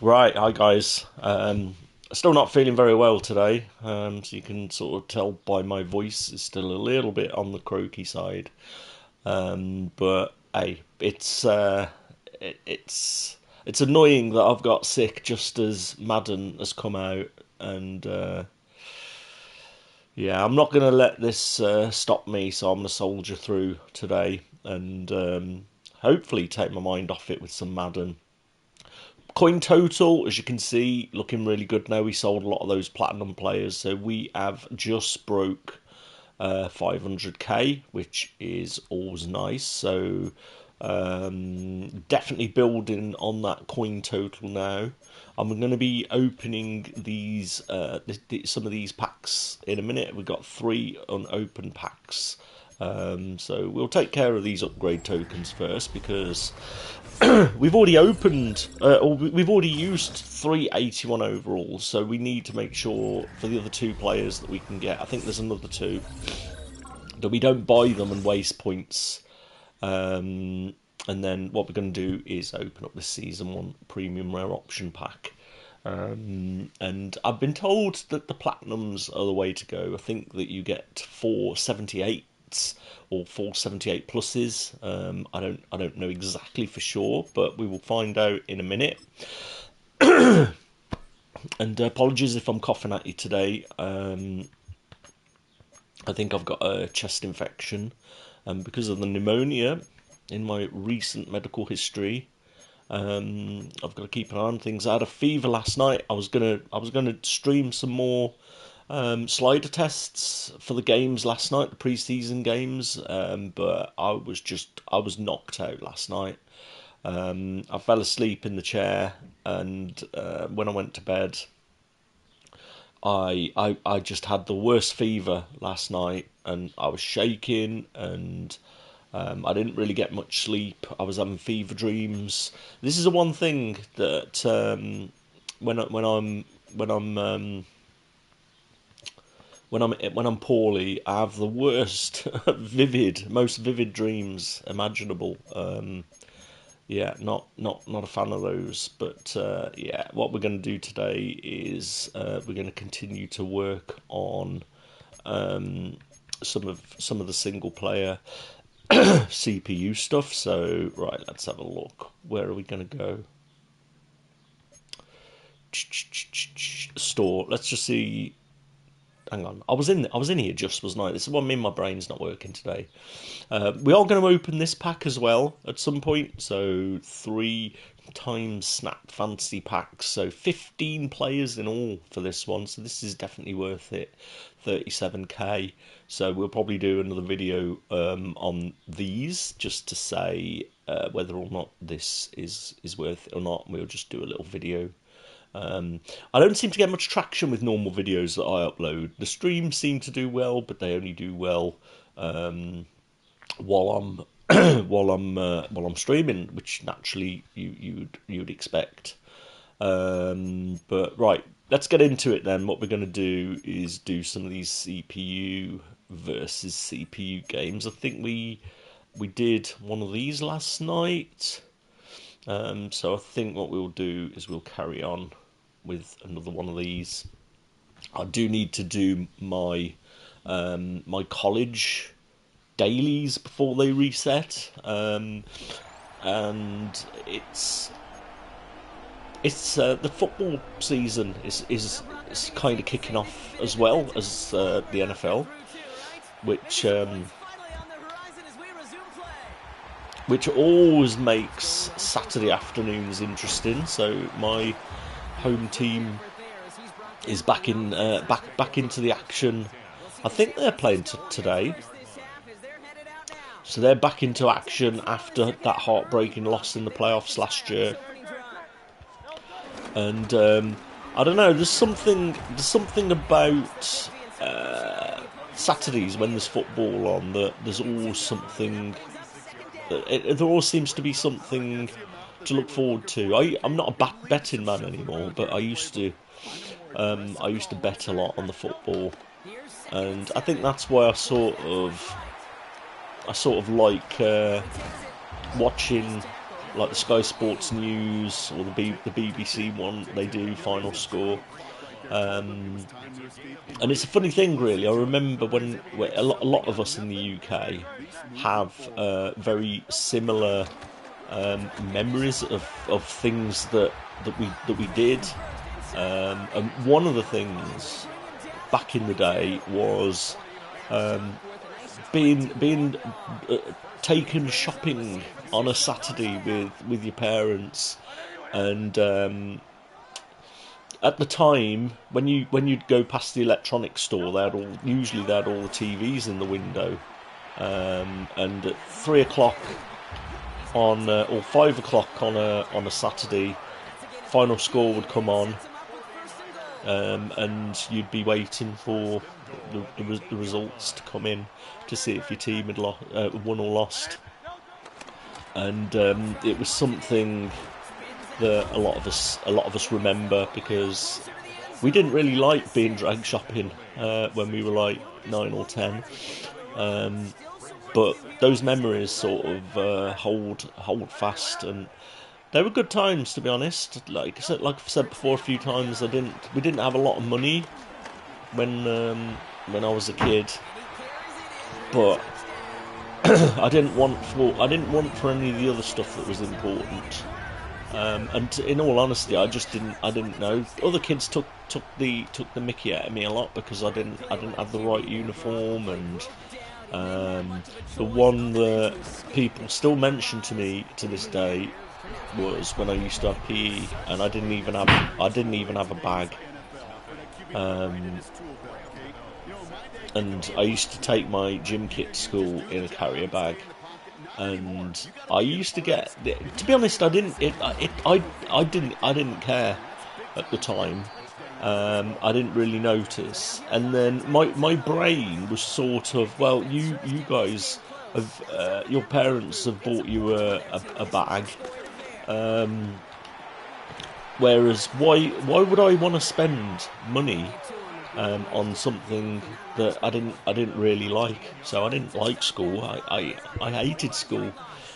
Right, hi guys. Still not feeling very well today, so you can sort of tell by my voice it's still a little bit on the croaky side. But hey, it's annoying that I've got sick just as Madden has come out, and yeah, I'm not gonna let this stop me. So I'm gonna soldier through today and hopefully take my mind off it with some Madden. Coin total, as you can see, looking really good now. We sold a lot of those platinum players, so we have just broke 500k, which is always nice. So definitely building on that coin total now. I'm going to be opening these some of these packs in a minute. We've got 3 unopened packs. So we'll take care of these upgrade tokens first because we've already opened, or we've already used 381 overalls, so we need to make sure for the other 2 players that we can get, I think there's another 2, that we don't buy them and waste points. And then what we're going to do is open up the Season 1 Premium Rare Option Pack. And I've been told that the Platinums are the way to go. I think that you get 478s or 478 pluses. I don't know exactly for sure, but we will find out in a minute. And apologies if I'm coughing at you today. I think I've got a chest infection because of the pneumonia in my recent medical history. I've got to keep an eye on things. I had a fever last night. I was gonna stream some more slider tests for the games last night, the pre-season games. But I was knocked out last night. I fell asleep in the chair, and when I went to bed, I just had the worst fever last night, and I was shaking, and I didn't really get much sleep. I was having fever dreams. This is the one thing that when I'm when I'm poorly, I have the worst, most vivid dreams imaginable. Yeah, not a fan of those. But yeah, what we're going to do today is we're going to continue to work on some of the single player CPU stuff. So right, let's have a look. Where are we going to go? Store. Let's just see. Hang on, I was in here just, wasn't I? This is what I mean. My brain's not working today. We are going to open this pack as well at some point. So 3 times Snap Fantasy packs. So 15 players in all for this one. So this is definitely worth it. 37k. So we'll probably do another video on these just to say whether or not this is worth it or not. We'll just do a little video. I don't seem to get much traction with normal videos that I upload. The streams seem to do well, but they only do well while I'm while I'm streaming, which naturally you'd expect. But right, let's get into it then. What we're going to do is do some of these CPU versus CPU games. I think we did one of these last night. So I think what we'll do is we'll carry on with another one of these. I do need to do my my college dailies before they reset, and it's the football season is kind of kicking off as well as the NFL, which which always makes Saturday afternoons interesting. So my home team is back in back into the action. I think they're playing today, so they're back into action after that heartbreaking loss in the playoffs last year. And I don't know. There's something about Saturdays when there's football on that there's always something. There always seems to be something to look forward to. I'm not a betting man anymore, but I used to bet a lot on the football, and I think that's why I sort of like watching like the Sky Sports News or the BBC one, they do final score. And it's a funny thing, really. I remember when a lot of us in the UK have very similar memories of things that we did. And one of the things back in the day was being taken shopping on a Saturday with your parents, and at the time when you'd go past the electronics store, usually they had all the TVs in the window, and at 3 o'clock on or 5 o'clock on a Saturday, final score would come on, and you'd be waiting for the results to come in to see if your team had won or lost. And it was something that a lot of us remember, because we didn't really like being drag shopping when we were like 9 or 10. But those memories sort of hold fast, and they were good times, to be honest. Like I've said before a few times, we didn't have a lot of money when I was a kid, but I didn't want for any of the other stuff that was important. And in all honesty, I didn't know. Other kids took the mickey out of me a lot because I didn't have the right uniform, and the one that people still mention to me to this day was when I used to have PE, and I didn't even have a bag. And I used to take my gym kit to school in a carrier bag, and I used to get. To be honest, I didn't care at the time. I didn't really notice, and then my brain was sort of, well, you guys have your parents have bought you a bag. Whereas why would I want to spend money on something that I didn't really like? So I didn't like school. I hated school,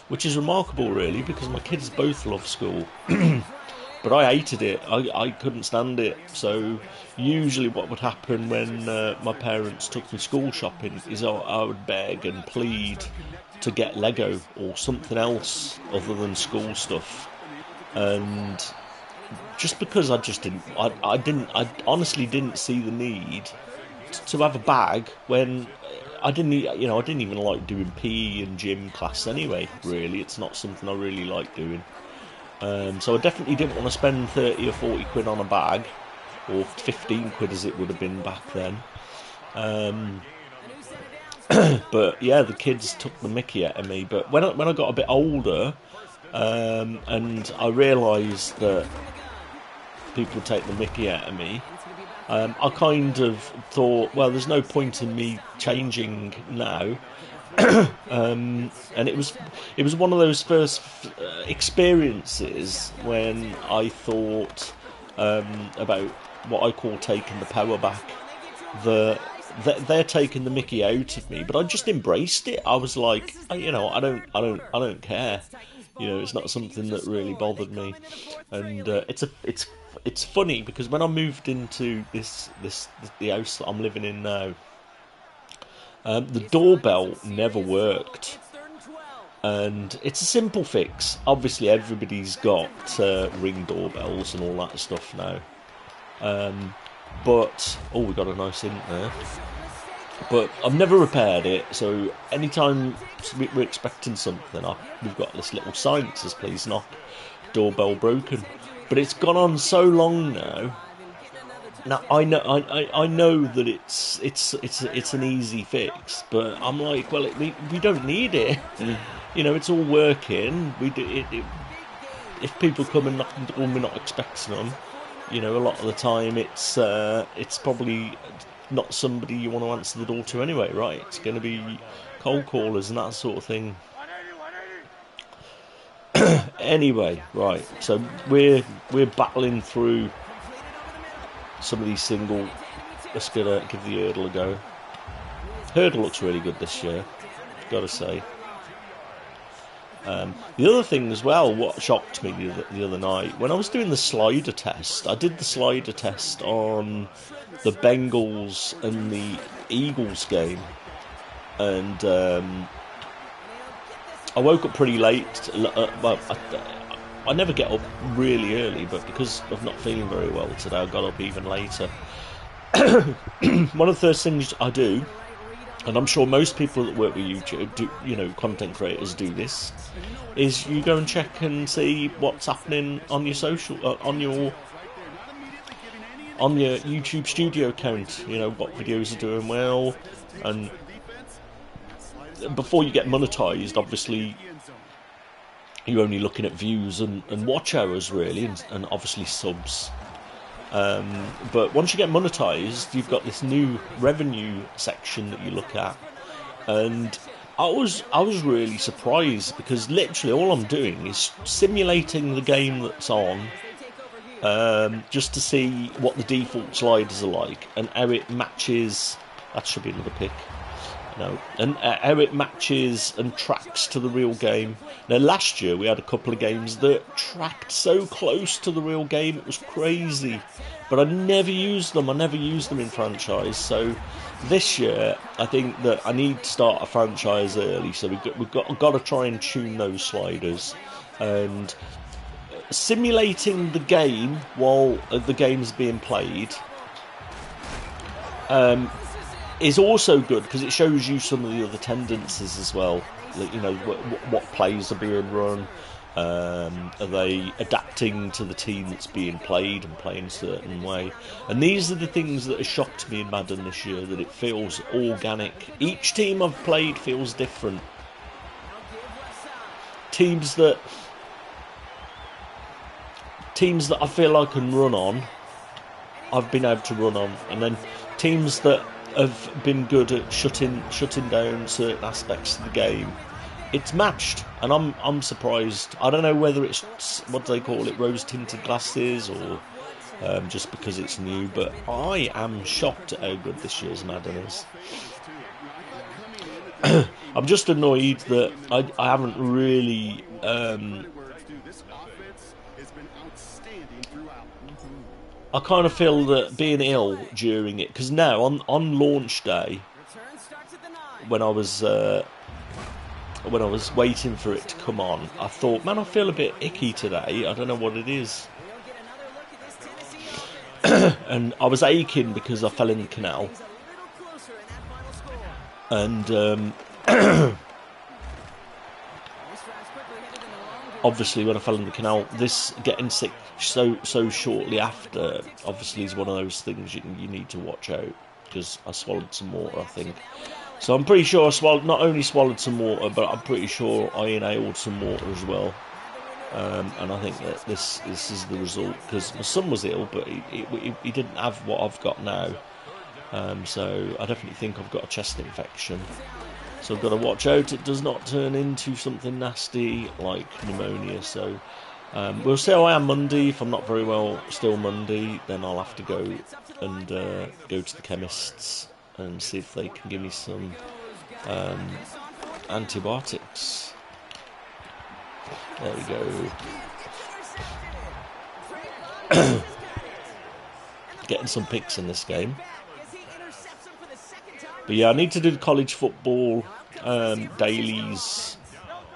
which is remarkable, really, because my kids both love school. But I hated it. I couldn't stand it. So usually what would happen when my parents took me school shopping is I would beg and plead to get Lego or something else other than school stuff. And just because I honestly didn't see the need to have a bag when I didn't even like doing PE and gym class anyway. Really, it's not something I really like doing. So I definitely didn't want to spend 30 or 40 quid on a bag, or 15 quid as it would have been back then. But yeah, the kids took the mickey out of me. But when I got a bit older, and I realised that people would take the mickey out of me, I kind of thought, well, there's no point in me changing now. And it was one of those first experiences when I thought about what I call taking the power back. They're taking the mickey out of me, but I just embraced it. I was like, I don't care. It's not something that really bothered me, and it's funny because when I moved into the house that I'm living in now, the doorbell never worked, and it's a simple fix. Obviously, everybody's got Ring doorbells and all that stuff now. But we got a nice in there. But I've never repaired it, so anytime we're expecting something, we've got this little sign that says "Please knock, doorbell broken." But it's gone on so long now. Now I know that it's an easy fix, but I'm like, well, we don't need it. It's all working. If people come and knock on the door, we're not expecting them. A lot of the time it's probably not somebody you want to answer the door to anyway, right? It's going to be cold callers and that sort of thing. Anyway, right, so we're battling through some of these single. Let's give the hurdle a go. Hurdle looks really good this year, gotta say. The other thing as well, what shocked me the other night, when I was doing the slider test, I did the slider test on the Bengals and the Eagles game, and I woke up pretty late. Well, I never get up really early, but because of not feeling very well today, I got up even later. One of the first things I do, and I'm sure most people that work with YouTube do, content creators do this, is you go and check and see what's happening on your on your YouTube studio account. What videos are doing well, and before you get monetized, obviously you're only looking at views and watch hours really, and obviously subs. But once you get monetized, you've got this new revenue section that you look at, and I was really surprised, because literally all I'm doing is simulating the game that's on, just to see what the default sliders are like and how it matches. That should be another pick. No, and how it matches and tracks to the real game. Now, last year we had a couple of games that tracked so close to the real game, it was crazy. But I never used them. I never used them in franchise. So this year, I think that I need to start a franchise early. So we've got to try and tune those sliders, and simulating the game while the game's being played. Is also good, because it shows you some of the other tendencies as well. Like, what plays are being run. Are they adapting to the team that's being played and playing a certain way? And these are the things that have shocked me in Madden this year, that it feels organic. Each team I've played feels different. Teams that I feel I can run on, I've been able to run on, and then teams that have been good at shutting down certain aspects of the game, it's matched, and I'm surprised. I don't know whether it's, what do they call it, rose tinted glasses, or just because it's new, but I am shocked at how good this year's Madden is. I'm just annoyed that I haven't really I kind of feel that being ill during it, because now on launch day, when I was waiting for it to come on, I thought, man, I feel a bit icky today. I don't know what it is. And I was aching because I fell in the canal, and obviously when I fell in the canal, this getting sick so shortly after, obviously, is one of those things you need to watch out, because I swallowed some water, I think. So I'm pretty sure I not only swallowed some water, but I'm pretty sure I inhaled some water as well. And I think that this is the result, because my son was ill, but he didn't have what I've got now. So I definitely think I've got a chest infection. So I've got to watch out it does not turn into something nasty like pneumonia. So we'll see how I am Monday. If I'm not very well still Monday, then I'll have to go and go to the chemists and see if they can give me some antibiotics. There we go. Getting some picks in this game. But yeah, I need to do the college football dailies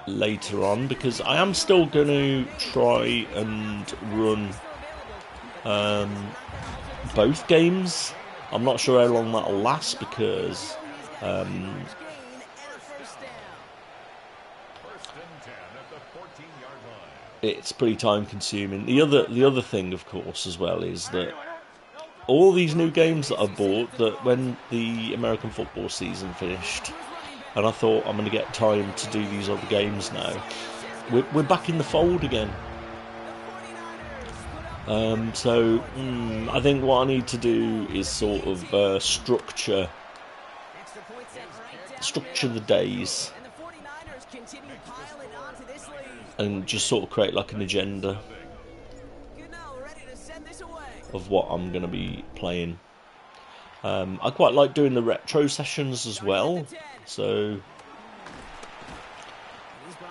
later on, because I am still going to try and run both games. I'm not sure how long that'll last, because it's pretty time consuming. The other thing, of course, as well, is that all these new games that I've bought, that when the American football season finished, and I thought, I'm going to get time to do these other games now, we're back in the fold again. So I think what I need to do is sort of structure the days, and just sort of create like an agenda of what I'm going to be playing. I quite like doing the retro sessions as well, so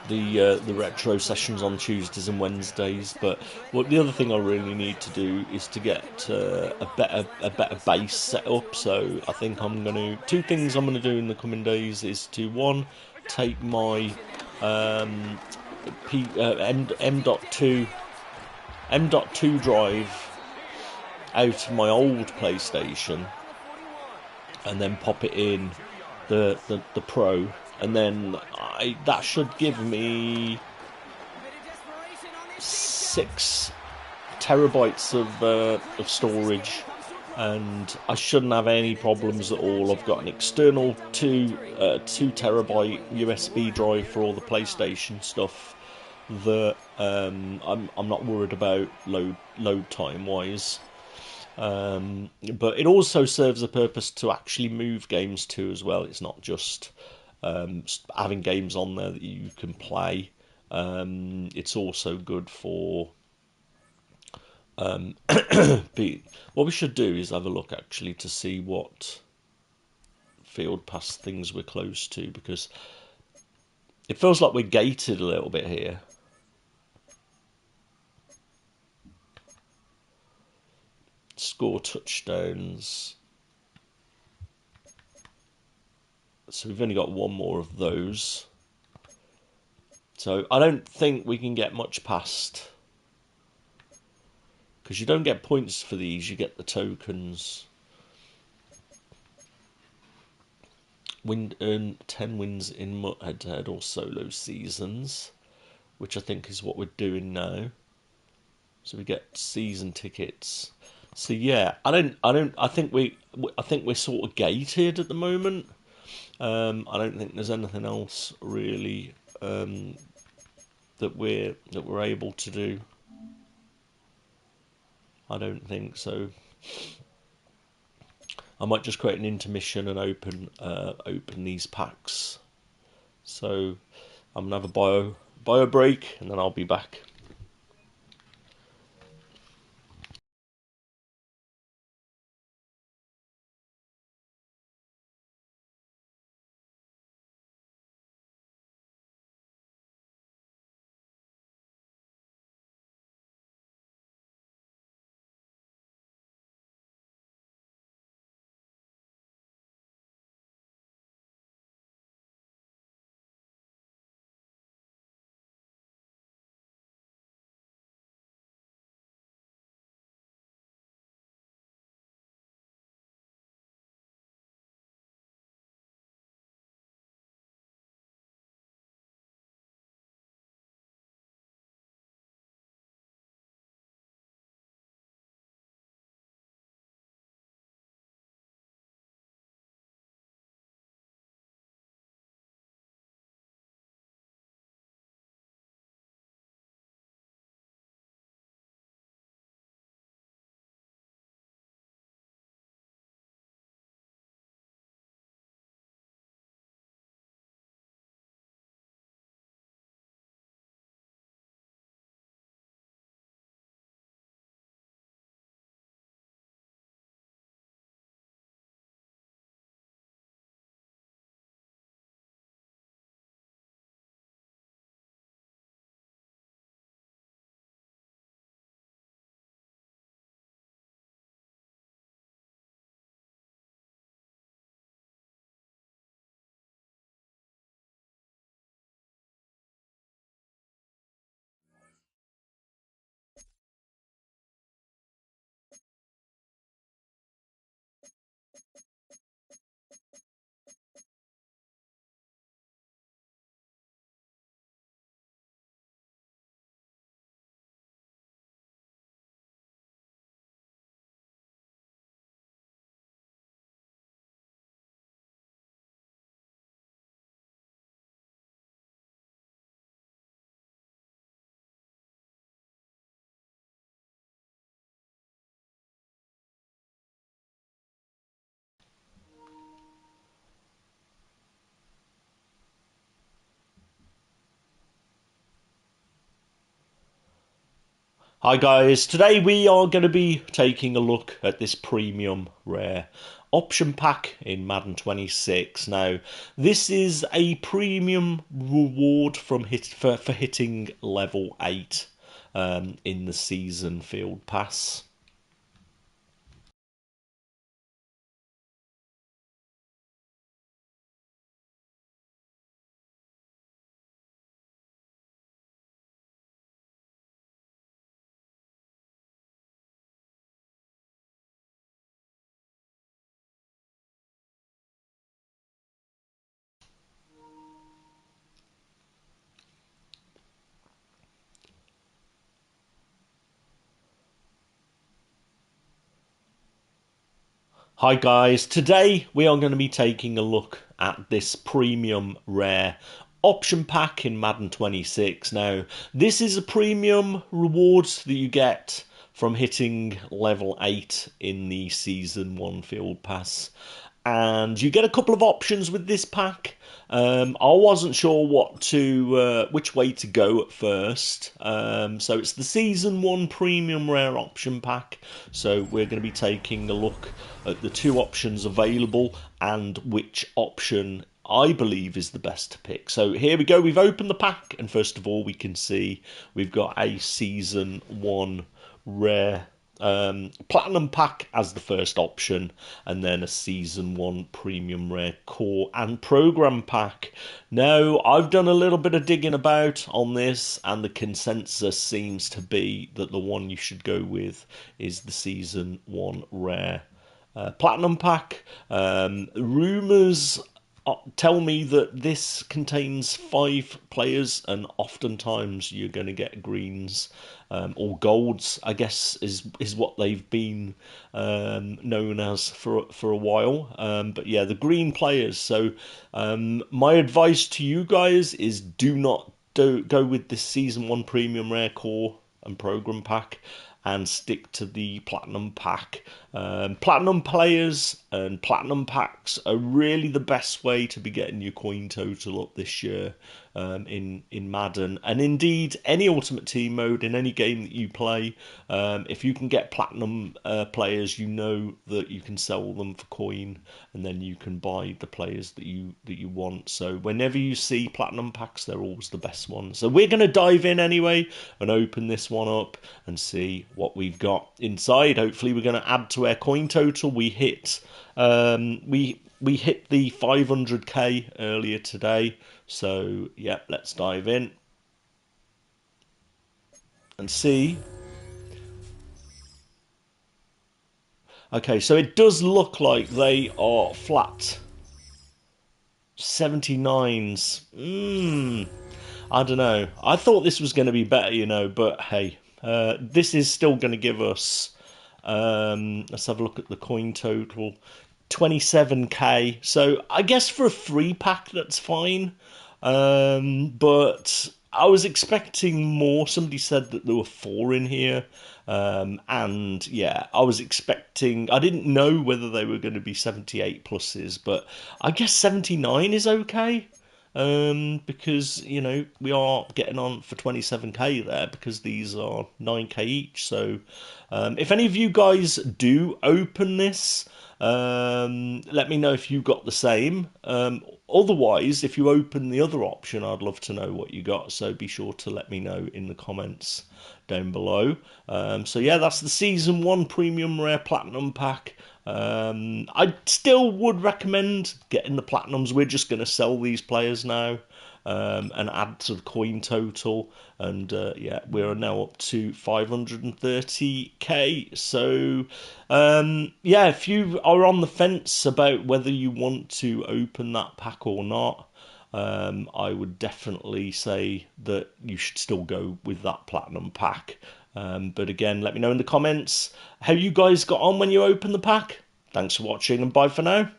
the retro sessions on Tuesdays and Wednesdays. But what the other thing I really need to do is to get a better base set up. So I think I'm going to two things I'm going to do in the coming days is to one take my M.2 M.2 drive out of my old PlayStation and then pop it in the Pro, and then that should give me 6 terabytes of storage, and I shouldn't have any problems at all. I've got an external 2 terabyte USB drive for all the PlayStation stuff that I'm not worried about load time wise. But it also serves a purpose to actually move games to as well. It's not just having games on there that you can play. It's also good for. What we should do is have a look actually to see what field pass things we're close to, because it feels like we're gated a little bit here. Score touchdowns. So we've only got one more of those. So I don't think we can get much past, because you don't get points for these, you get the tokens. Earn 10 wins in head-to-head or solo seasons, which I think is what we're doing now. So we get season tickets. So yeah, I think we're sort of gated at the moment. I don't think there's anything else really that we're able to do. I don't think so. I might just create an intermission and open these packs. So I'm gonna have a bio break, and then I'll be back. Hi guys, today we are going to be taking a look at this premium rare. option pack in Madden 26. Now, this is a premium reward for hitting level 8 in the season field pass. Hi guys, today we are going to be taking a look at this premium rare option pack in Madden 26. Now, this is a premium reward that you get from hitting level 8 in the Season 1 Field Pass. And you get a couple of options with this pack. I wasn't sure which way to go at first. So it's the Season 1 Premium Rare Option Pack. So we're going to be taking a look at the two options available and which option I believe is the best to pick. So here we go. We've opened the pack, and first of all, we can see we've got a Season 1 Rare Platinum Pack as the first option, and then a Season 1 Premium Rare Core and Program Pack. Now, I've done a little bit of digging about on this, and the consensus seems to be that the one you should go with is the Season 1 Rare Platinum Pack. Rumours tell me that this contains 5 players, and oftentimes you're going to get greens or golds, I guess is what they've been known as for a while. But yeah, the green players. So my advice to you guys is do not go with this Season 1 Premium Rare Core and Program Pack, and stick to the Platinum Pack. Platinum players and Platinum packs are really the best way to be getting your coin total up this year in Madden, and indeed any Ultimate Team mode in any game that you play. If you can get Platinum players, you know that you can sell them for coin, and then you can buy the players that you want. So whenever you see Platinum packs, they're always the best ones. So we're going to dive in anyway and open this one up and see what we've got inside. Hopefully we're going to add to our coin total. We hit we hit the 500k earlier today, so yeah, let's dive in and see. Okay, so it does look like they are flat 79s. I don't know. I thought this was going to be better, but hey, this is still going to give us. Let's have a look at the coin total. 27k. So I guess for a free pack, that's fine. But I was expecting more. Somebody said that there were 4 in here. And yeah, I was expecting. I didn't know whether they were going to be 78 pluses, but I guess 79 is okay. Because we are getting on for 27k there, because these are 9k each. So if any of you guys do open this, let me know if you got the same. Otherwise, if you open the other option, I'd love to know what you got. So be sure to let me know in the comments down below. So yeah, that's the Season 1 Premium Rare Platinum Pack. I still would recommend getting the Platinums. We're just going to sell these players now and add to the coin total. And yeah, we're now up to 530k. So yeah, if you are on the fence about whether you want to open that pack or not, I would definitely say that you should still go with that Platinum pack. But again, let me know in the comments how you guys got on when you opened the pack. Thanks for watching, and bye for now.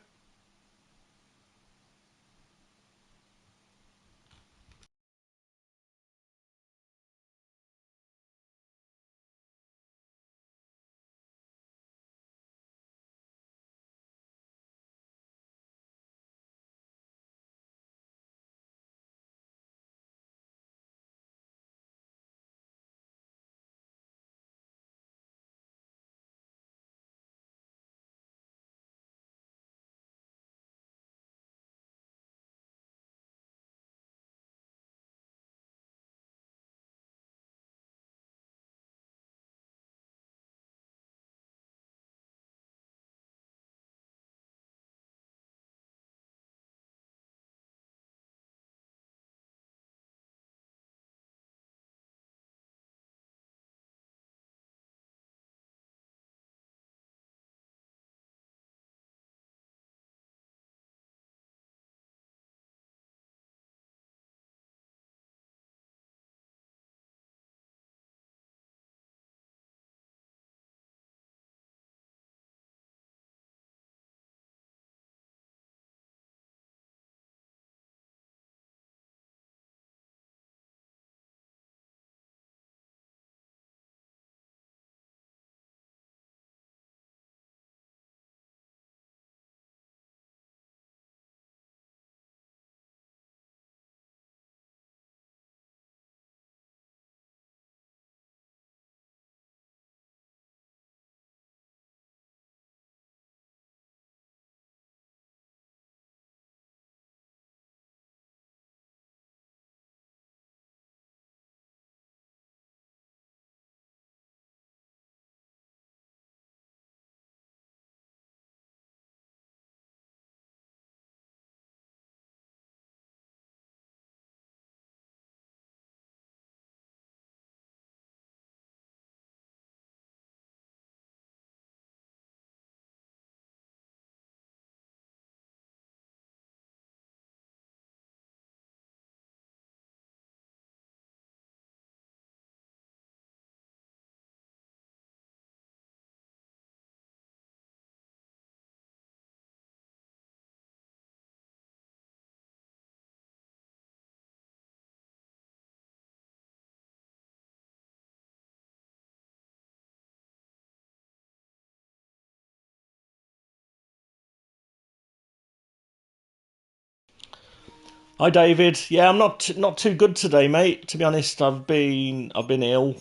Hi, David. Yeah, I'm not too good today, mate. To be honest, I've been ill.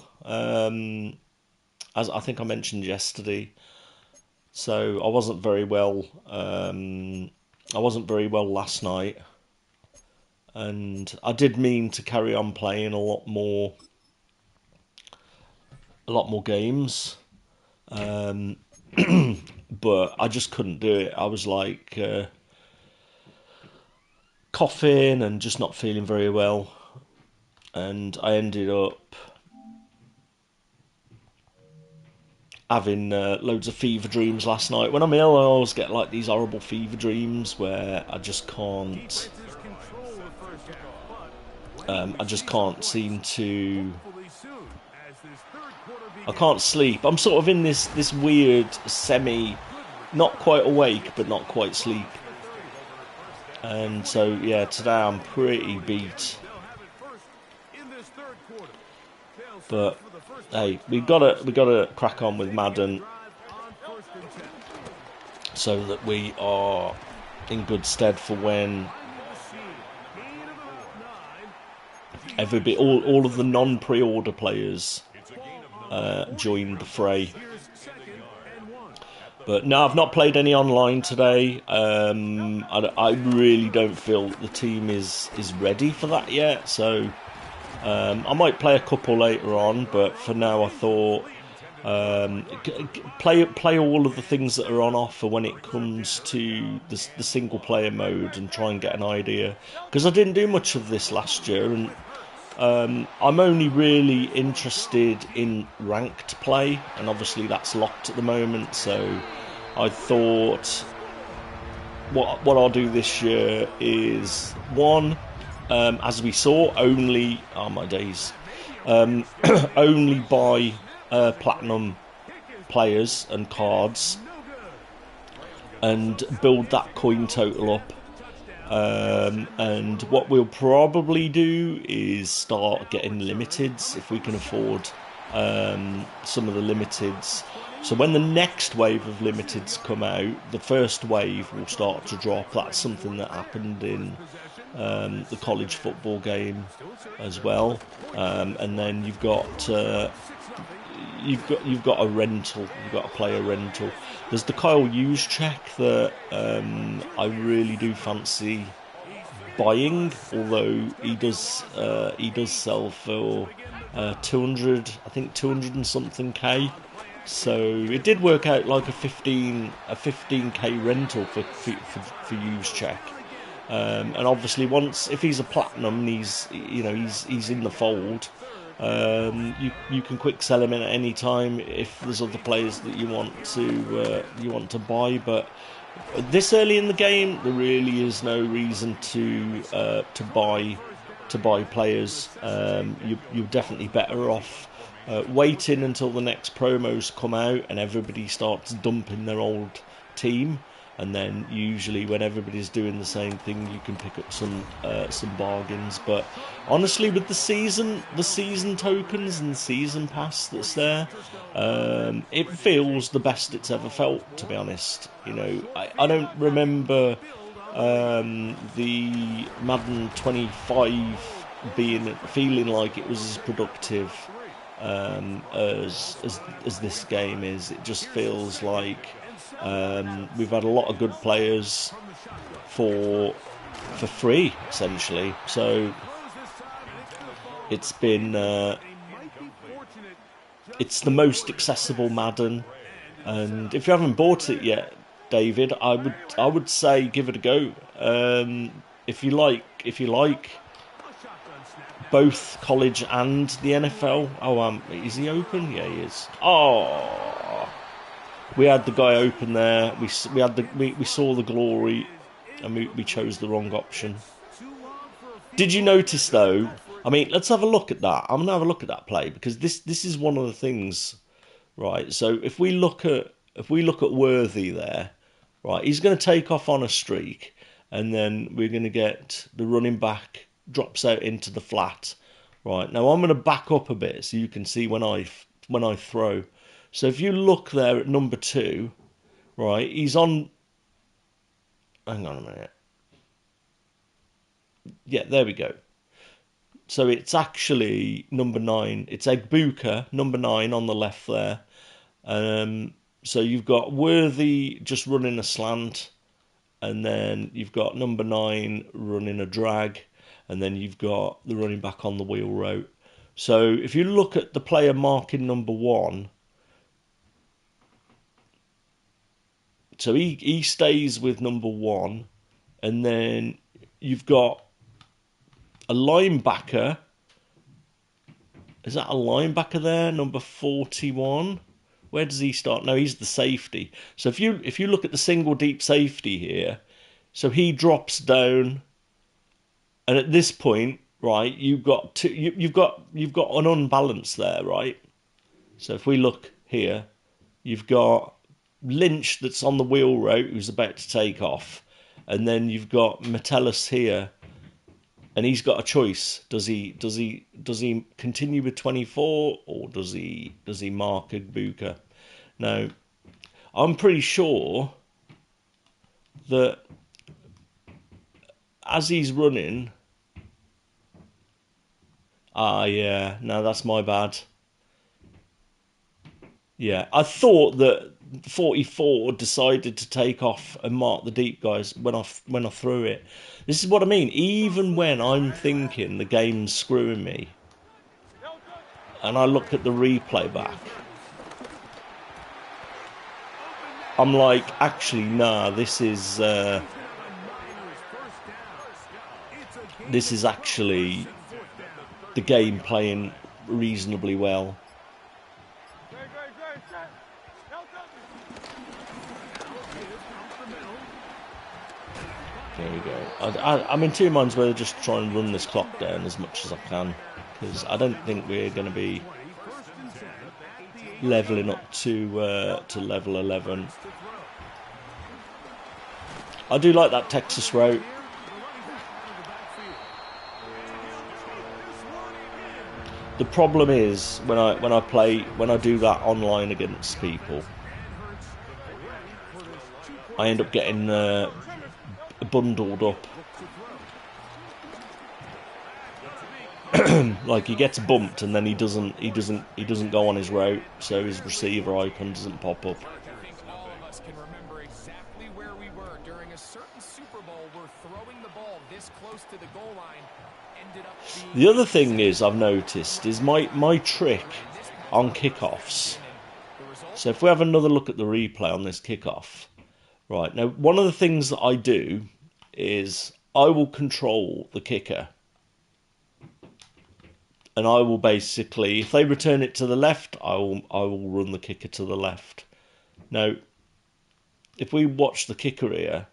As I think I mentioned yesterday, so I wasn't very well. I wasn't very well last night, and I did mean to carry on playing a lot more games, um, but I just couldn't do it. I was like coughing and just not feeling very well, and I ended up having loads of fever dreams last night. When I'm ill, I always get like these horrible fever dreams where I just can't seem to. I can't sleep. I'm sort of in this weird semi, not quite awake but not quite sleep. And so yeah, today I'm pretty beat. But hey, we gotta crack on with Madden so that we are in good stead for when all of the non-pre-order players join the fray. But no, I've not played any online today. I really don't feel the team is ready for that yet. So I might play a couple later on. But for now, I thought play all of the things that are on offer when it comes to the single player mode and try and get an idea. Because I didn't do much of this last year, and I'm only really interested in ranked play, and obviously that's locked at the moment. So I thought what I'll do this year is one, as we saw, only my days, only buy platinum players and cards and build that coin total up. And what we'll probably do is start getting limiteds if we can afford some of the limiteds. So when the next wave of limiteds come out, the first wave will start to drop. That's something that happened in the college football game as well. And then you've got a rental. You've got a player rental. There's the Kyle Hughes check that I really do fancy buying, although he does sell for 200, I think 200 and something K. So it did work out like a 15K rental for Hughes check. And obviously, if he's a platinum, and he's in the fold. You can quick sell him in at any time if there's other players that you want to buy. But this early in the game, there really is no reason to buy players. You're definitely better off waiting until the next promos come out and everybody starts dumping their old team. And then usually when everybody's doing the same thing, you can pick up some bargains. But honestly, with the season tokens and the season pass that's there, it feels the best it's ever felt. To be honest, I don't remember the Madden 25 feeling like it was as productive as this game is. It just feels like. We've had a lot of good players for free, essentially. So it's been it's the most accessible Madden, and if you haven't bought it yet, David, I would say give it a go. If you like both college and the NFL. Oh, is he open? Yeah, he is. Oh. We had the guy open there. We saw the glory, and we chose the wrong option. Did you notice though? I mean, let's have a look at that. I'm gonna have a look at that play because this is one of the things, right? So if we look at Worthy there, right, he's going to take off on a streak, and then we're going to get the running back drops out into the flat. Right, now I'm going to back up a bit so you can see when I throw. So if you look there at number 2, right, he's on. Hang on a minute. Yeah, there we go. So it's actually number 9. It's Egbuka, number 9 on the left there. So you've got Worthy just running a slant, and then you've got number 9 running a drag, and then you've got the running back on the wheel route. So if you look at the player marking number 1, so he stays with number 1, and then you've got a linebacker. Is that a linebacker there? Number 41? Where does he start? No, he's the safety. So if you look at the single deep safety here, so he drops down, and at this point, right, you've got an unbalance there, right? So if we look here, you've got Lynch that's on the wheel route who's about to take off, and then you've got Metellus here, and he's got a choice. Does he continue with 24, or does he mark Egbuka? Now, I'm pretty sure that as he's running, yeah, no, that's my bad. Yeah, I thought that 44 decided to take off and mark the deep guys when I threw it. This is what I mean. Even when I'm thinking the game's screwing me, and I look at the replay back, I'm like, actually, nah, this is actually the game playing reasonably well. There we go. I'm in two minds whether just try and run this clock down as much as I can, because I don't think we're going to be levelling up to level 11. I do like that Texas route. The problem is when I do that online against people, I end up getting bundled up. Like he gets bumped and then he doesn't go on his route, so his receiver icon doesn't pop up. All of us can remember exactly where we were during a certain Super Bowl where throwing the ball this close to the goal line ended up being... The other thing is I've noticed is my trick on kickoffs. So if we have another look at the replay on this kickoff, right, now one of the things that I do is I will control the kicker. And I will basically, if they return it to the left, I will run the kicker to the left. Now, if we watch the kicker here,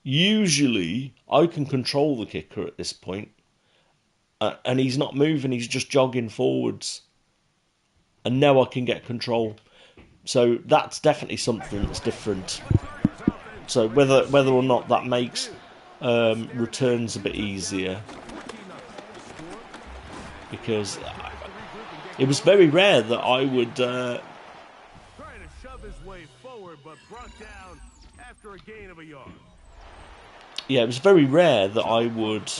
usually I can control the kicker at this point. And he's not moving, he's just jogging forwards. And now I can get control. So that's definitely something that's different. So whether or not that makes returns a bit easier, because it was very rare that I would trying to shove his way forward, but brought down after a gain of a yard. Yeah, it was very rare that I would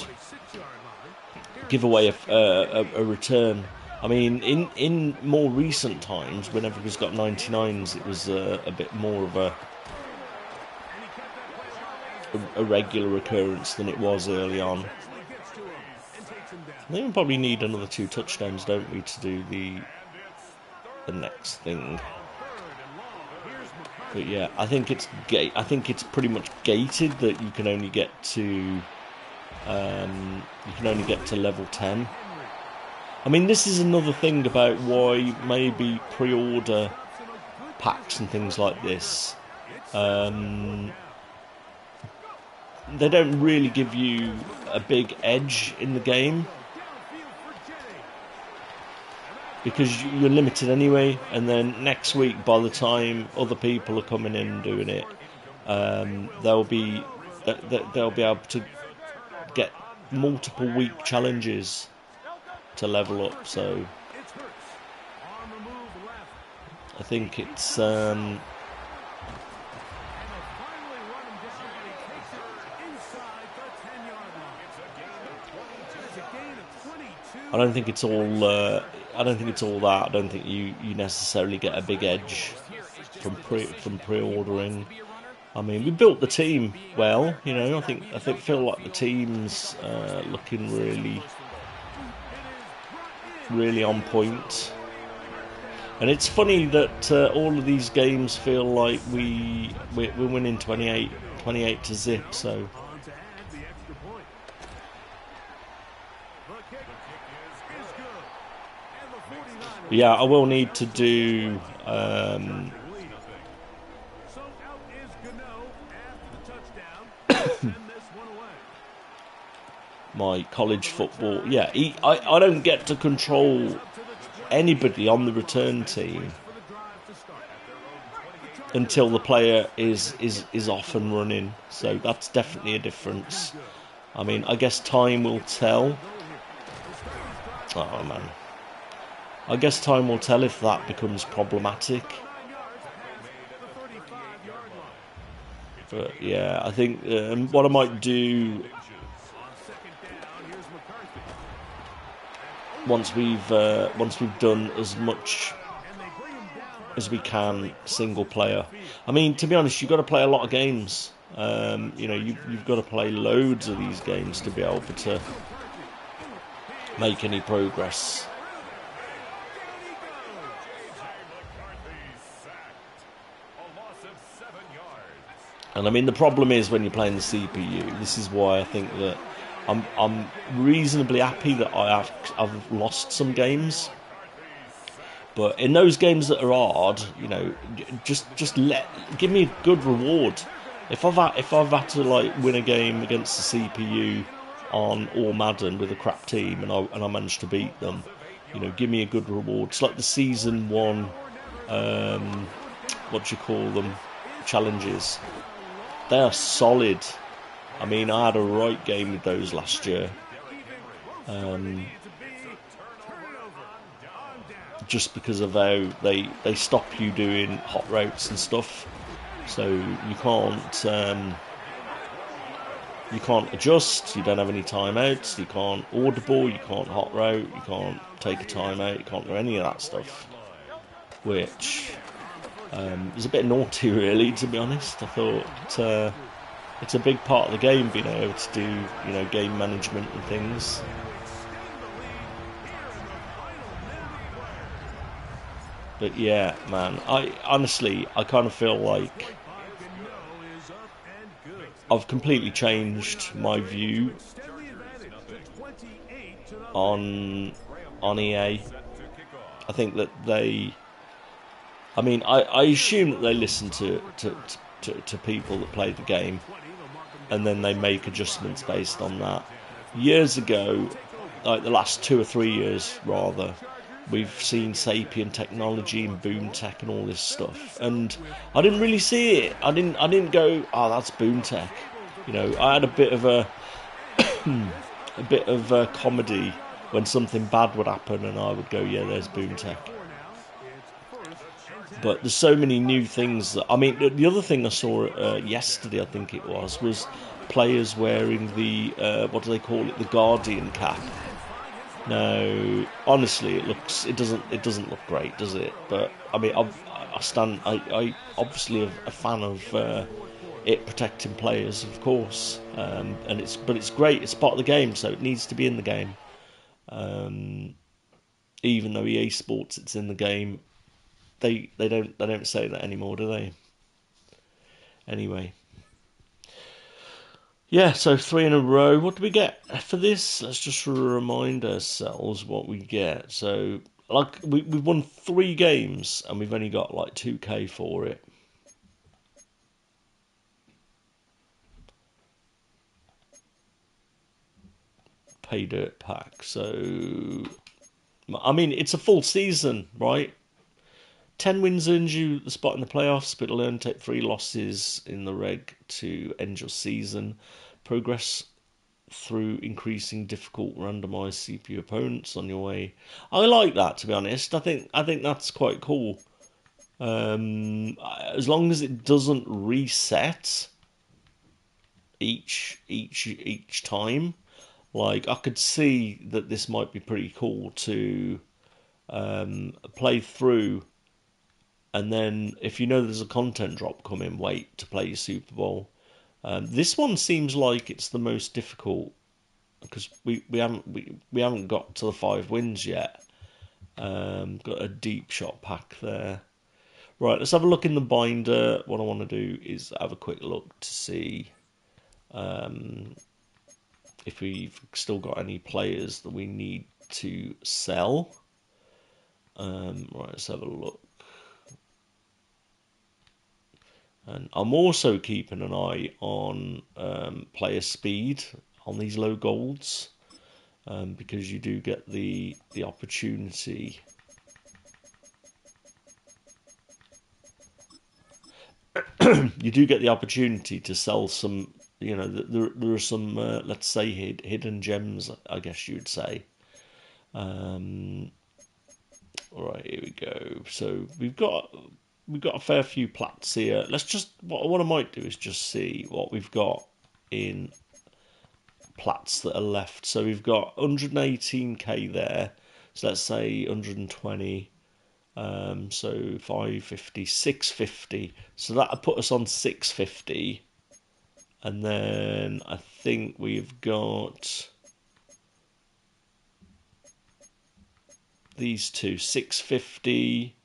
give away a return. I mean, in more recent times, whenever he's got 99s, it was a bit more of a regular occurrence than it was early on. I think we probably need another 2 touchdowns, don't we, to do the next thing. But yeah, I think it's pretty much gated that you can only get to level 10. I mean, this is another thing about why maybe pre-order packs and things like this, they don't really give you a big edge in the game, because you're limited anyway, and then next week, by the time other people are coming in and doing it, they'll be able to get multiple week challenges to level up. So I think it's I don't think it's all. I don't think it's all that. I don't think you necessarily get a big edge from pre-ordering. I mean, we built the team well. You know, I think feel like the team's looking really on point. And it's funny that all of these games feel like we're winning 28 to zip. So On to add the extra point. The kick is good. And the 49ers yeah, I will need to do. So out is Gano after the touchdown. Send this one away. My college football. Yeah, I don't get to control anybody on the return team For the drive to start. until the player is off and running. So that's definitely a difference. I mean, I guess time will tell. Oh man, I guess time will tell if that becomes problematic. But yeah, I think what I might do once we've done as much as we can single player. I mean, to be honest, you've got to play a lot of games. You know, you've got to play loads of these games to be able to make any progress. And I mean, the problem is when you're playing the CPU. This is why I think that I'm reasonably happy that I've lost some games. But in those games that are hard, you know, just give me a good reward. If I've had to like win a game against the CPU on or Madden with a crap team and I managed to beat them, you know, give me a good reward. It's like the season 1, what do you call them, challenges. They are solid. I mean, I had a right game with those last year. Just because of how they stop you doing hot routes and stuff, so you can't adjust. You don't have any timeouts. You can't audible. You can't hot route. You can't take a timeout. You can't do any of that stuff, which is a bit naughty, really. To be honest, I thought it's a big part of the game being able to do, you know, game management and things. But yeah, man, I honestly kind of feel like I've completely changed my view on EA. I think that I mean, I assume that they listen to people that play the game, and then they make adjustments based on that. Years ago, like the last 2 or 3 years rather, we've seen Sapient technology and Boom Tech and all this stuff, and I didn't really see it. I didn't go, oh, that's Boom Tech. You know, I had a bit of a comedy when something bad would happen, and I would go, yeah, there's Boom Tech. But there's so many new things that, I mean, the other thing I saw yesterday, I think it was players wearing the what do they call it, the Guardian cap. No, honestly, it doesn't look great, does it? But I mean, I obviously am a fan of it protecting players, of course, and it's great. It's part of the game, so it needs to be in the game. Even though EA Sports, it's in the game, they don't say that anymore, do they? Anyway. Yeah, so 3 in a row. What do we get for this? Let's just remind ourselves what we get. So, like, we've won 3 games, and we've only got, like, 2k for it. Pay dirt pack. So, I mean, it's a full season, right? 10 wins earns you the spot in the playoffs, but it'll only take 3 losses in the reg to end your season. Progress through increasing difficult randomized CPU opponents on your way. I like that, to be honest. I think that's quite cool. As long as it doesn't reset each time, Like, I could see that this might be pretty cool to play through, and then if you know there's a content drop coming, wait to play your Super Bowl. This one seems like it's the most difficult because we haven't got to the 5 wins yet. Got a deep shot pack there. Right, let's have a look in the binder. What I want to do is have a quick look to see if we've still got any players that we need to sell. Right, let's have a look. And I'm also keeping an eye on player speed on these low golds, because you do get the opportunity. You do get the opportunity to sell some. You know, there are some, let's say, hidden gems, I guess you'd say. All right, here we go. So we've got a fair few plats here. Let's just, what I might do is just see what we've got in plats that are left. So we've got 118k there. So let's say 120. So 550, 650. So that'll put us on 650. And then I think we've got these two, 650,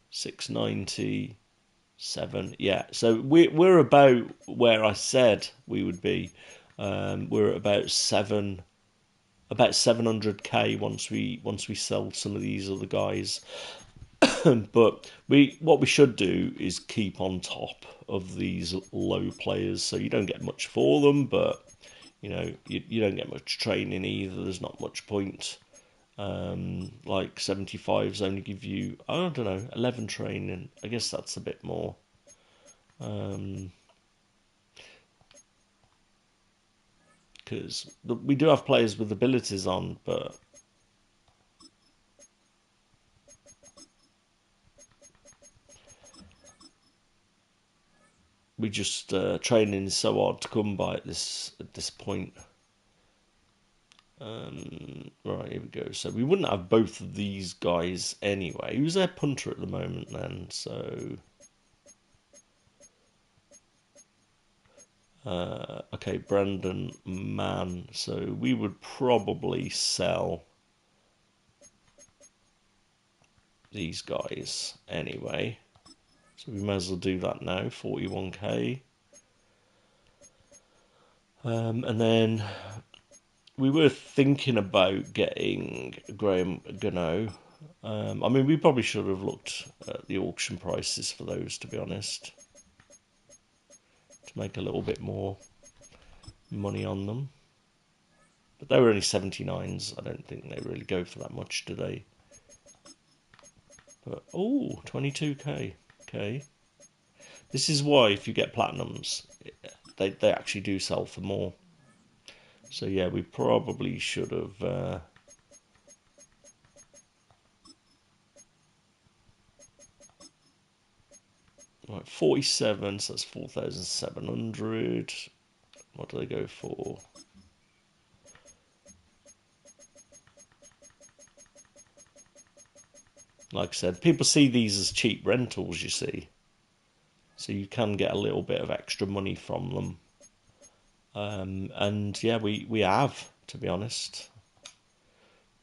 690, 7. Yeah, so we're about where I said we would be. We're at about 700k once we sell some of these other guys. But what we should do is keep on top of these low players, so you don't get much for them, but you don't get much training either. There's not much point. Like 75s only give you, I don't know, 11 training. I guess that's a bit more. Because we do have players with abilities on, but we just training is so hard to come by at this point. Right, here we go. So we wouldn't have both of these guys anyway. Who's their punter at the moment then? So okay, Brandon Mann. So we would probably sell these guys anyway. So we may as well do that now. 41k. And then we were thinking about getting Graham Gano. I mean, we probably should have looked at the auction prices for those, to be honest, to make a little bit more money on them. But they were only 79s. I don't think they really go for that much, do they? But, oh, 22k. Okay. This is why if you get platinums, they actually do sell for more. So yeah, we probably should have right, 47, so that's 4,700. What do they go for? Like I said, people see these as cheap rentals, you see. So you can get a little bit of extra money from them. And yeah, we have, to be honest.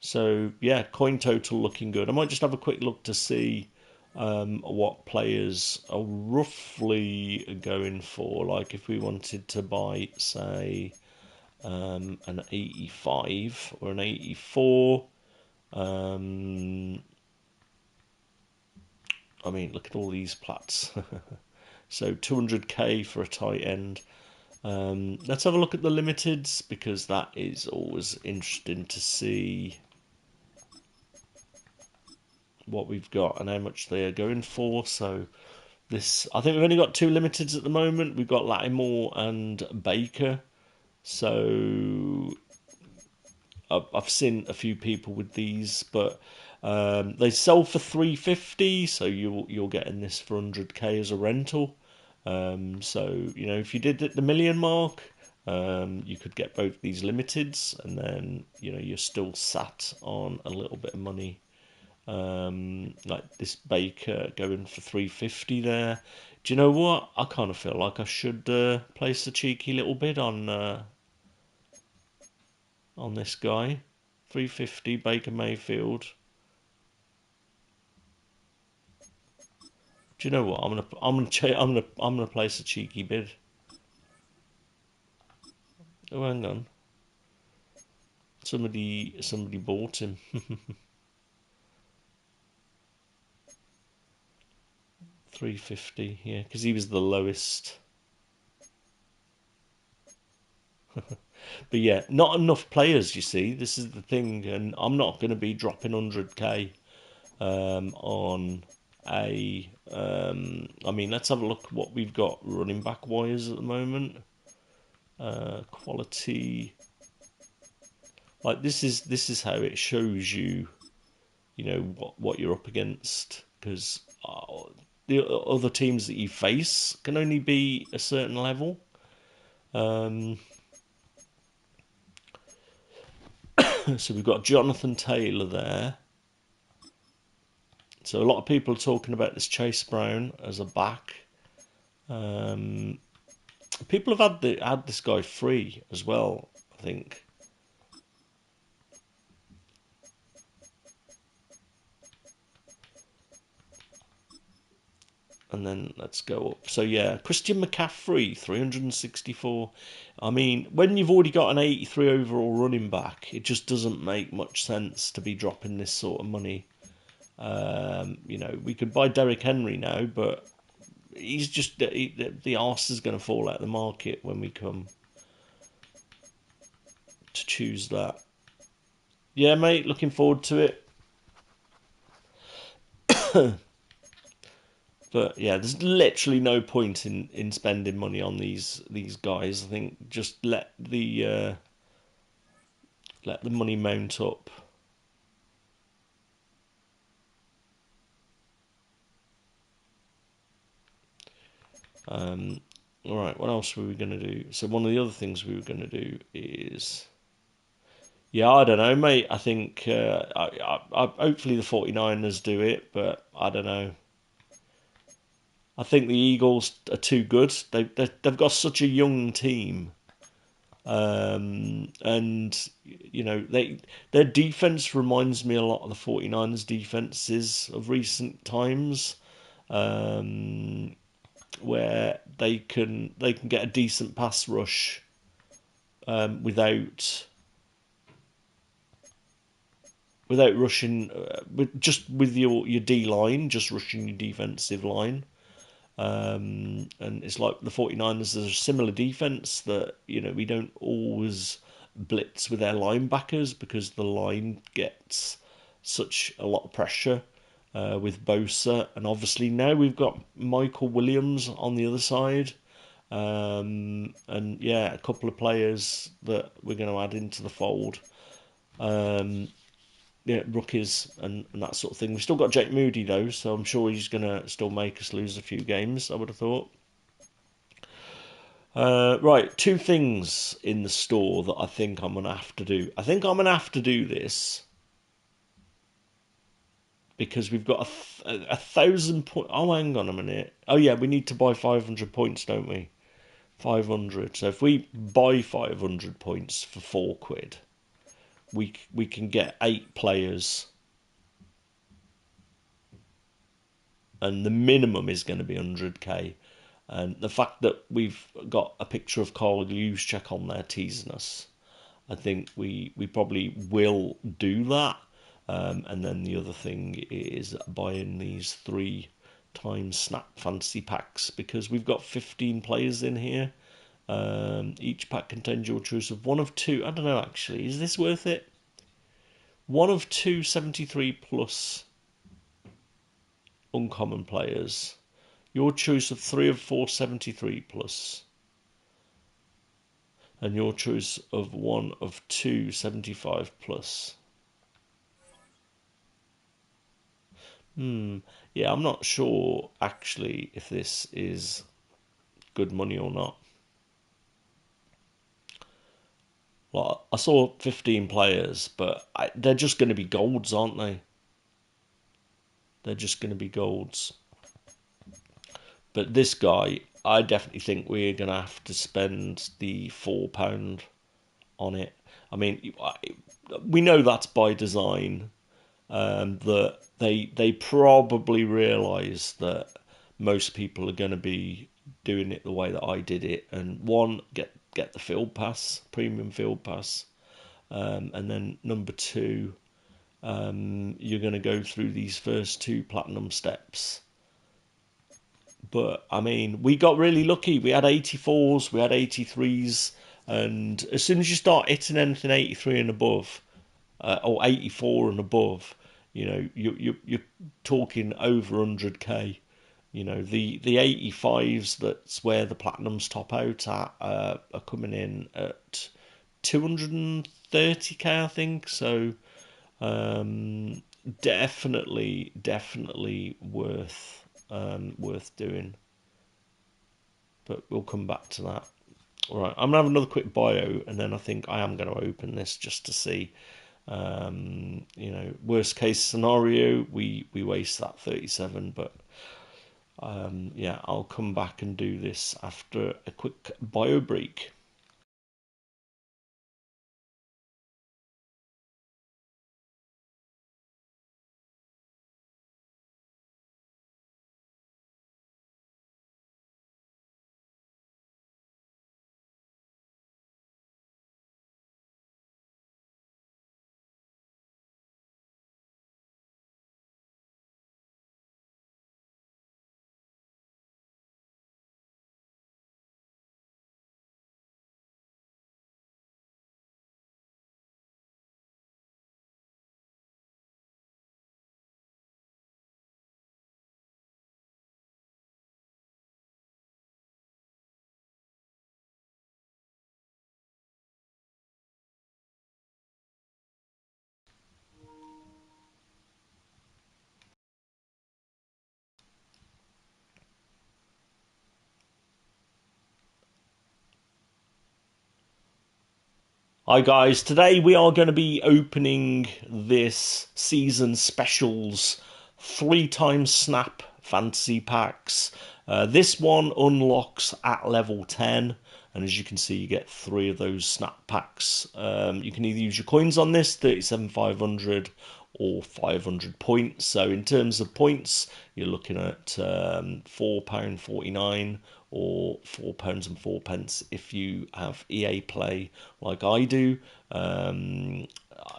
So yeah, coin total looking good. I might just have a quick look to see what players are roughly going for. Like if we wanted to buy, say, an 85 or an 84. I mean, look at all these plats. So 200k for a tight end. Let's have a look at the limiteds, because that is always interesting to see what we've got and how much they are going for. So this, I think we've only got 2 limiteds at the moment. We've got Lattimore and Baker. So I've seen a few people with these, but they sell for 350. So you're getting this for 100k as a rental. So if you did hit the million mark, You could get both these limiteds, and then you're still sat on a little bit of money. Like this Baker going for 350 there. Do you know what? I kind of feel like I should place a cheeky little bid on this guy. 350 Baker Mayfield. Do you know what? I'm gonna place a cheeky bid. Oh, hang on. Somebody bought him. 350, yeah, because he was the lowest. But yeah, not enough players, you see. This is the thing, and I'm not going to be dropping 100k on a. I mean, let's have a look at what we've got running back wise at the moment. Quality. Like this is how it shows you, what you're up against, because the other teams that you face can only be a certain level. So we've got Jonathan Taylor there. So a lot of people are talking about this Chase Brown as a back. People have had this guy free as well, I think. And then let's go up. So yeah, Christian McCaffrey, 364. I mean, when you've already got an 83 overall running back, it just doesn't make much sense to be dropping this sort of money. We could buy Derrick Henry now, but he's just the arse is going to fall out of the market when we come to choose that. Yeah, mate, looking forward to it. But yeah, there's literally no point in spending money on these guys. I think just let the money mount up. All right, what else were we going to do? So one of the other things we were going to do is, yeah, I don't know, mate. I think hopefully the 49ers do it, but I don't know. I think the Eagles are too good. They've got such a young team, and their defense reminds me a lot of the 49ers defenses of recent times, where they can get a decent pass rush without rushing, with your D line, just rushing your defensive line. And it's like the 49ers, there's a similar defense that, we don't always blitz with their linebackers because the line gets such a lot of pressure with Bosa. And obviously now we've got Michael Williams on the other side. And yeah, a couple of players that we're going to add into the fold. Yeah, rookies and that sort of thing. We've still got Jake Moody though, so I'm sure he's going to still make us lose a few games, I would have thought. Right, two things in the store that I think I'm going to have to do. I think I'm going to have to do this because we've got a 1,000 point. Oh, hang on a minute. Oh yeah, we need to buy 500 points, don't we? 500. So if we buy 500 points for £4, we can get 8 players, and the minimum is going to be 100k. And the fact that we've got a picture of Carl Juszczyk on there teasing us, I think we probably will do that. And then the other thing is buying these 3 times snap fantasy packs, because we've got 15 players in here. Each pack contains your choice of one of two. I don't know, actually, is this worth it? One of two 73 plus uncommon players. Your choice of 3 of 4 73 plus. And your choice of 1 of 2 75 plus. Yeah, I'm not sure actually if this is good money or not. Like, I saw 15 players, but they're just going to be golds, aren't they? They're just going to be golds. But this guy, I definitely think we're going to have to spend the £4 on it. I mean, we know that's by design. That they probably realise that most people are going to be doing it the way that I did it, and one, get the field pass, premium field pass, and then number two, you're going to go through these first two platinum steps. But I mean, we got really lucky. We had 84s, we had 83s, and as soon as you start hitting anything 83 and above, or 84 and above, you know, you're talking over 100k. You know, the 85s, that's where the platinums top out at, are coming in at 230k, I think. So definitely worth doing. But we'll come back to that. All right, I'm gonna have another quick bio, and then I think I am going to open this just to see. You know, worst case scenario, we waste that 37, but yeah, I'll come back and do this after a quick bio break. Hi guys, today we are going to be opening this season specials 3 times snap fantasy packs. This one unlocks at level 10, and as you can see, you get 3 of those snap packs. You can either use your coins on this, 37,500 or 500 points. So in terms of points, you're looking at £4.49 or £4.04 if you have EA Play like I do. I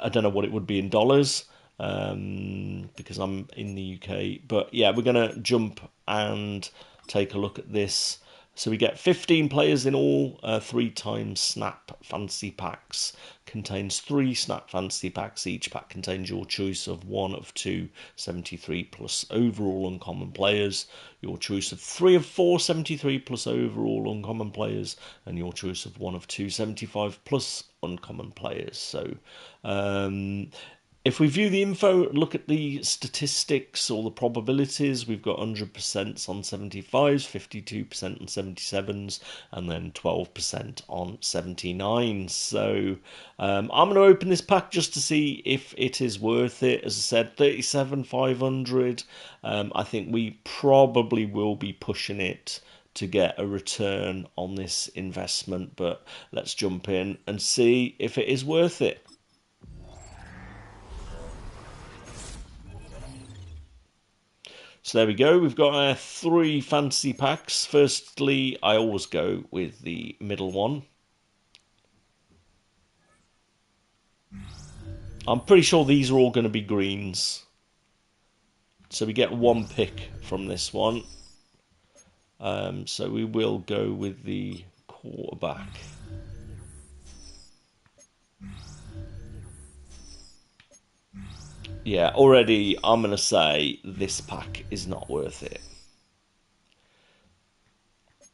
don't know what it would be in dollars, because I'm in the UK. But yeah, we're going to jump and take a look at this. So we get 15 players in all, 3 times snap fantasy packs. Contains 3 snap fantasy packs. Each pack contains your choice of 1 of 2 73 plus overall uncommon players, your choice of 3 of 4 73 plus overall uncommon players, and your choice of 1 of 2 75 plus uncommon players. So if we view the info, look at the statistics or the probabilities, we've got 100% on 75s, 52% on 77s, and then 12% on 79s. So I'm going to open this pack just to see if it is worth it. As I said, 37,500. I think we probably will be pushing it to get a return on this investment, but let's jump in and see if it is worth it. So there we go. We've got our 3 fantasy packs. Firstly, I always go with the middle one. I'm pretty sure these are all going to be greens. So we get 1 pick from this one. So we will go with the quarterback. Yeah, already I'm going to say this pack is not worth it.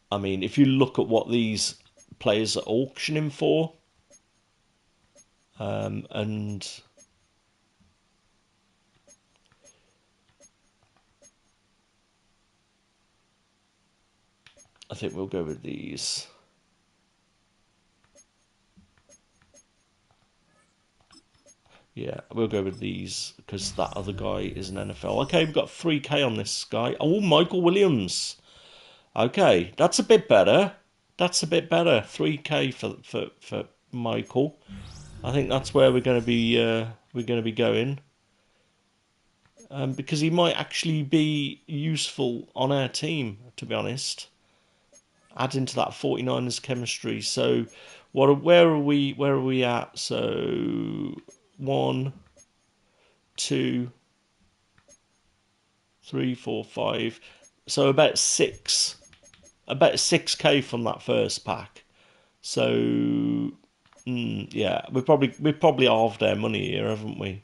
I mean, if you look at what these players are auctioning for, and I think we'll go with these. Yeah, we'll go with these because that other guy is an NFL. Okay, we've got 3K on this guy. Oh, Michael Williams. Okay, that's a bit better. That's a bit better. 3K for Michael. I think that's where we're going to be going. Because he might actually be useful on our team, to be honest. Adding to that 49ers chemistry. So, where are we? Where are we at? So, 1, 2, 3, 4, 5. So about 6K from that first pack. So, yeah, we've probably halved our money here, haven't we?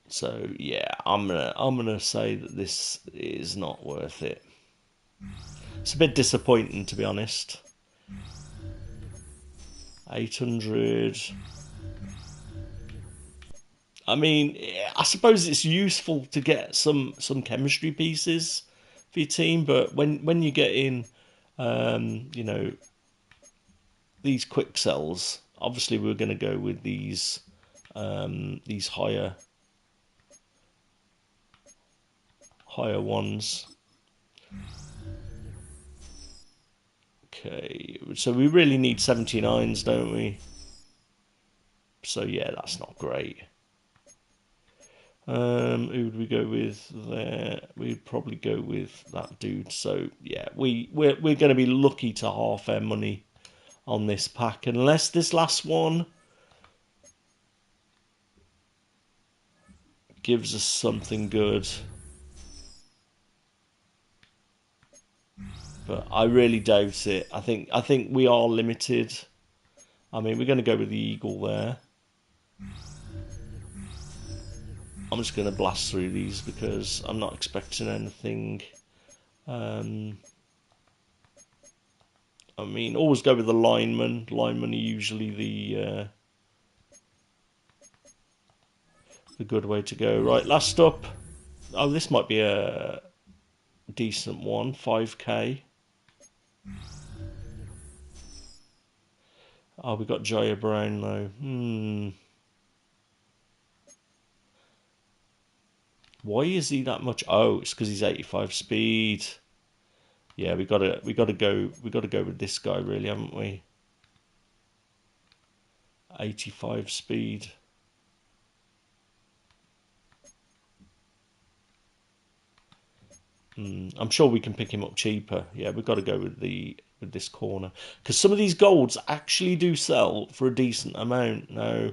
So yeah, I'm gonna say that this is not worth it. It's a bit disappointing, to be honest. 800. I mean, I suppose it's useful to get some chemistry pieces for your team, but when you get in, you know, these quick sells, obviously we're going to go with these higher ones. Okay, so we really need 79s, don't we? So yeah, that's not great. Who would we go with there? We'd probably go with that dude. So yeah, we're going to be lucky to half our money on this pack, unless this last one gives us something good. But I really doubt it. I think we are limited. I mean, we're going to go with the Eagle there. I'm just going to blast through these because I'm not expecting anything. I mean, always go with the lineman. Linemen are usually the good way to go. Right, last up. Oh, this might be a decent one. 5K. Oh, we got Jaya Brown though. Why is he that much? Oh, it's because he's 85 speed. Yeah, we gotta go with this guy, really, haven't we? 85 speed. I'm sure we can pick him up cheaper. Yeah, we've got to go with this corner because some of these golds actually do sell for a decent amount now.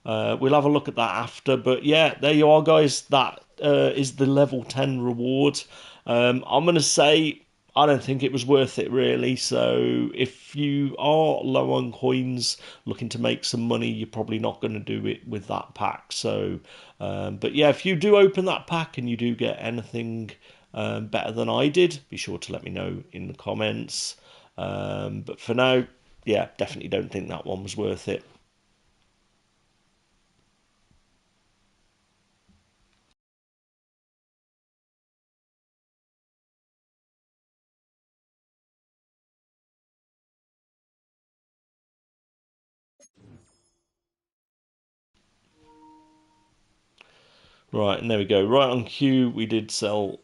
We'll have a look at that after, but yeah, there you are, guys. That is the level 10 reward. I'm gonna say I don't think it was worth it, really. So if you are low on coins, looking to make some money, you're probably not going to do it with that pack. So, but yeah, if you do open that pack and you do get anything better than I did, be sure to let me know in the comments. But for now, yeah, definitely don't think that one was worth it. Right, and there we go. Right on cue, we did sell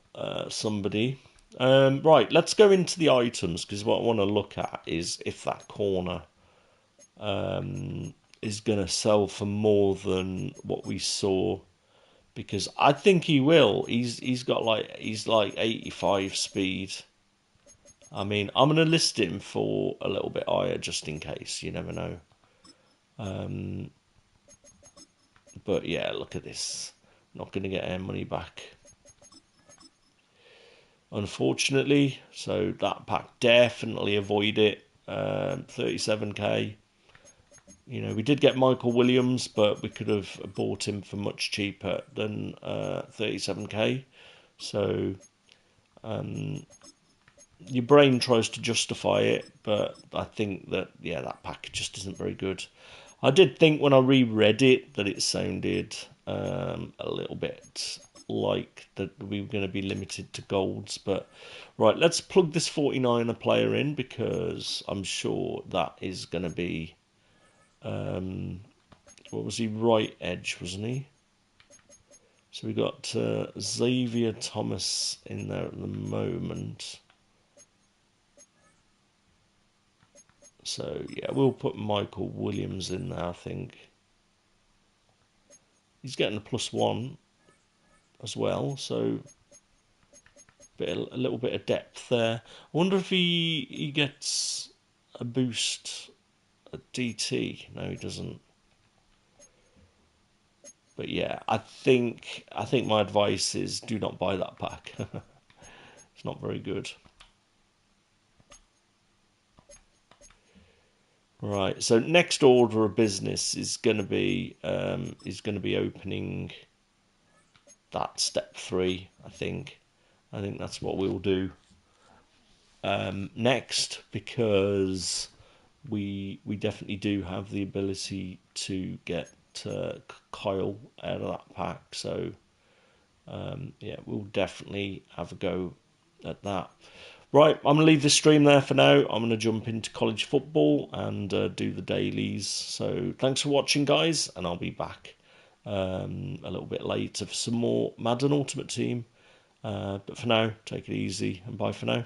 somebody. Right, let's go into the items because what I want to look at is if that corner is going to sell for more than what we saw. Because I think he will. He's like 85 speed. I mean, I'm going to list him for a little bit higher just in case. You never know. But yeah, look at this. Not going to get our money back, unfortunately. So that pack, definitely avoid it. 37K. You know, we did get Michael Williams, but we could have bought him for much cheaper than 37K. So your brain tries to justify it, but I think that, yeah, that pack just isn't very good. I did think when I reread it that it sounded a little bit like that we were going to be limited to golds. But right, let's plug this 49er player in, because I'm sure that is going to be, what was he, right edge, wasn't he? So we got Xavier Thomas in there at the moment. So yeah, we'll put Michael Williams in there, I think. He's getting a +1 as well, so a little bit of depth there. I wonder if he gets a boost at DT. No, he doesn't. But yeah, I think my advice is do not buy that pack. It's not very good. Right. So next order of business is going to be opening that step 3. I think that's what we'll do next, because we definitely do have the ability to get Kyle out of that pack. So yeah, we'll definitely have a go at that. Right, I'm going to leave this stream there for now. I'm going to jump into college football and do the dailies. So thanks for watching, guys, and I'll be back a little bit later for some more Madden Ultimate Team. But for now, take it easy and bye for now.